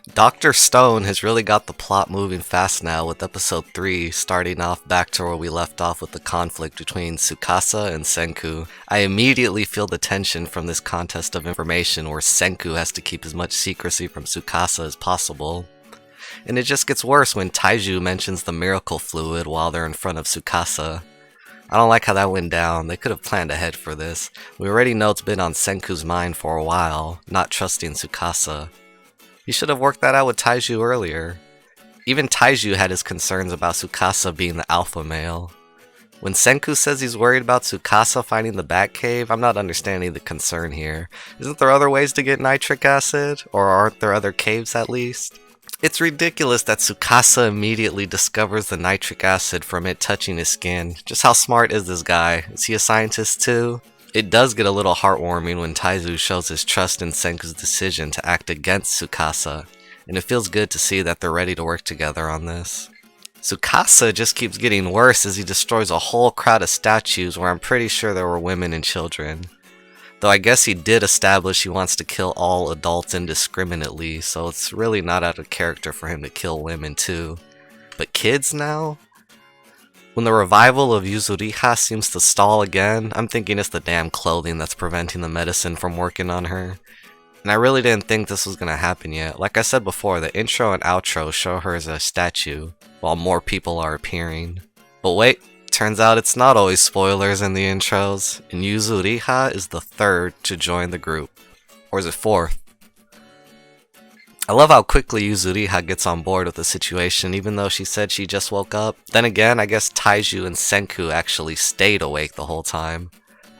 Dr. Stone has really got the plot moving fast now with episode 3 starting off back to where we left off with the conflict between Tsukasa and Senku. I immediately feel the tension from this contest of information where Senku has to keep as much secrecy from Tsukasa as possible. And it just gets worse when Taiju mentions the miracle fluid while they're in front of Tsukasa. I don't like how that went down. They could have planned ahead for this. We already know it's been on Senku's mind for a while, not trusting Tsukasa. He should have worked that out with Taiju earlier. Even Taiju had his concerns about Tsukasa being the alpha male. When Senku says he's worried about Tsukasa finding the Batcave, I'm not understanding the concern here. Isn't there other ways to get nitric acid? Or aren't there other caves at least? It's ridiculous that Tsukasa immediately discovers the nitric acid from it touching his skin. Just how smart is this guy? Is he a scientist too? It does get a little heartwarming when Taiju shows his trust in Senku's decision to act against Tsukasa, and it feels good to see that they're ready to work together on this. Tsukasa just keeps getting worse as he destroys a whole crowd of statues where I'm pretty sure there were women and children. Though I guess he did establish he wants to kill all adults indiscriminately, so it's really not out of character for him to kill women too. But kids now? When the revival of Yuzuriha seems to stall again, I'm thinking it's the damn clothing that's preventing the medicine from working on her. And I really didn't think this was gonna happen yet. Like I said before, the intro and outro show her as a statue, while more people are appearing. But wait, turns out it's not always spoilers in the intros, and Yuzuriha is the third to join the group. Or is it fourth? I love how quickly Yuzuriha gets on board with the situation even though she said she just woke up. Then again, I guess Taiju and Senku actually stayed awake the whole time.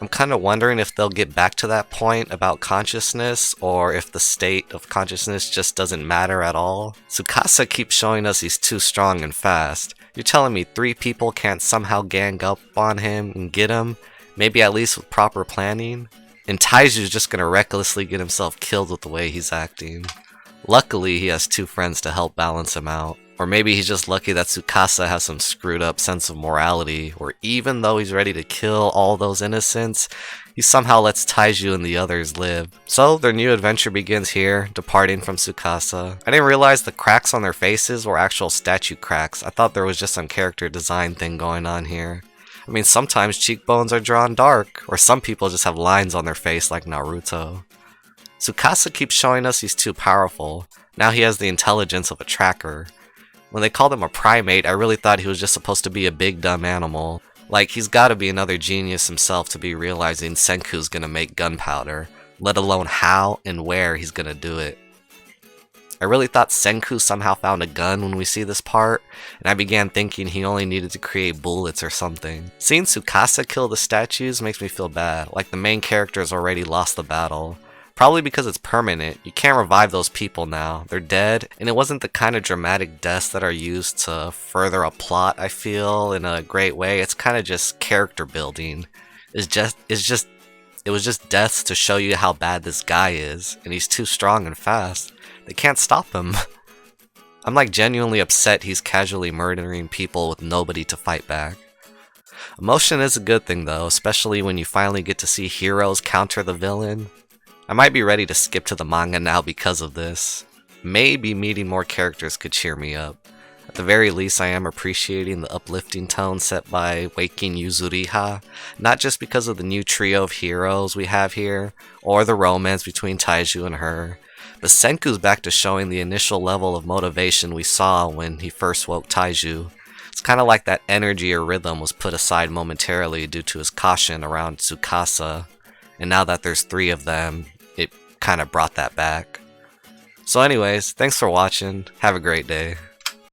I'm kinda wondering if they'll get back to that point about consciousness, or if the state of consciousness just doesn't matter at all. Tsukasa keeps showing us he's too strong and fast. You're telling me 3 people can't somehow gang up on him and get him? Maybe at least with proper planning? And Taiju's just gonna recklessly get himself killed with the way he's acting. Luckily, he has 2 friends to help balance him out. Or maybe he's just lucky that Tsukasa has some screwed up sense of morality, where even though he's ready to kill all those innocents, he somehow lets Taiju and the others live. So their new adventure begins here, departing from Tsukasa. I didn't realize the cracks on their faces were actual statue cracks. I thought there was just some character design thing going on here. I mean, sometimes cheekbones are drawn dark, or some people just have lines on their face like Naruto. Tsukasa keeps showing us he's too powerful. Now he has the intelligence of a tracker. When they called him a primate, I really thought he was just supposed to be a big dumb animal. Like, he's gotta be another genius himself to be realizing Senku's gonna make gunpowder, let alone how and where he's gonna do it. I really thought Senku somehow found a gun when we see this part, and I began thinking he only needed to create bullets or something. Seeing Tsukasa kill the statues makes me feel bad, like the main character has already lost the battle. Probably because it's permanent. You can't revive those people now. They're dead, and it wasn't the kind of dramatic deaths that are used to further a plot, I feel, in a great way. It's kind of just character building. It was just deaths to show you how bad this guy is, and he's too strong and fast. They can't stop him. I'm like genuinely upset he's casually murdering people with nobody to fight back. Emotion is a good thing though, especially when you finally get to see heroes counter the villain. I might be ready to skip to the manga now because of this. Maybe meeting more characters could cheer me up. At the very least, I am appreciating the uplifting tone set by waking Yuzuriha, not just because of the new trio of heroes we have here, or the romance between Taiju and her, but Senku's back to showing the initial level of motivation we saw when he first woke Taiju. It's kinda like that energy or rhythm was put aside momentarily due to his caution around Tsukasa, and now that there's 3 of them, it kinda brought that back. So anyways, thanks for watching, have a great day.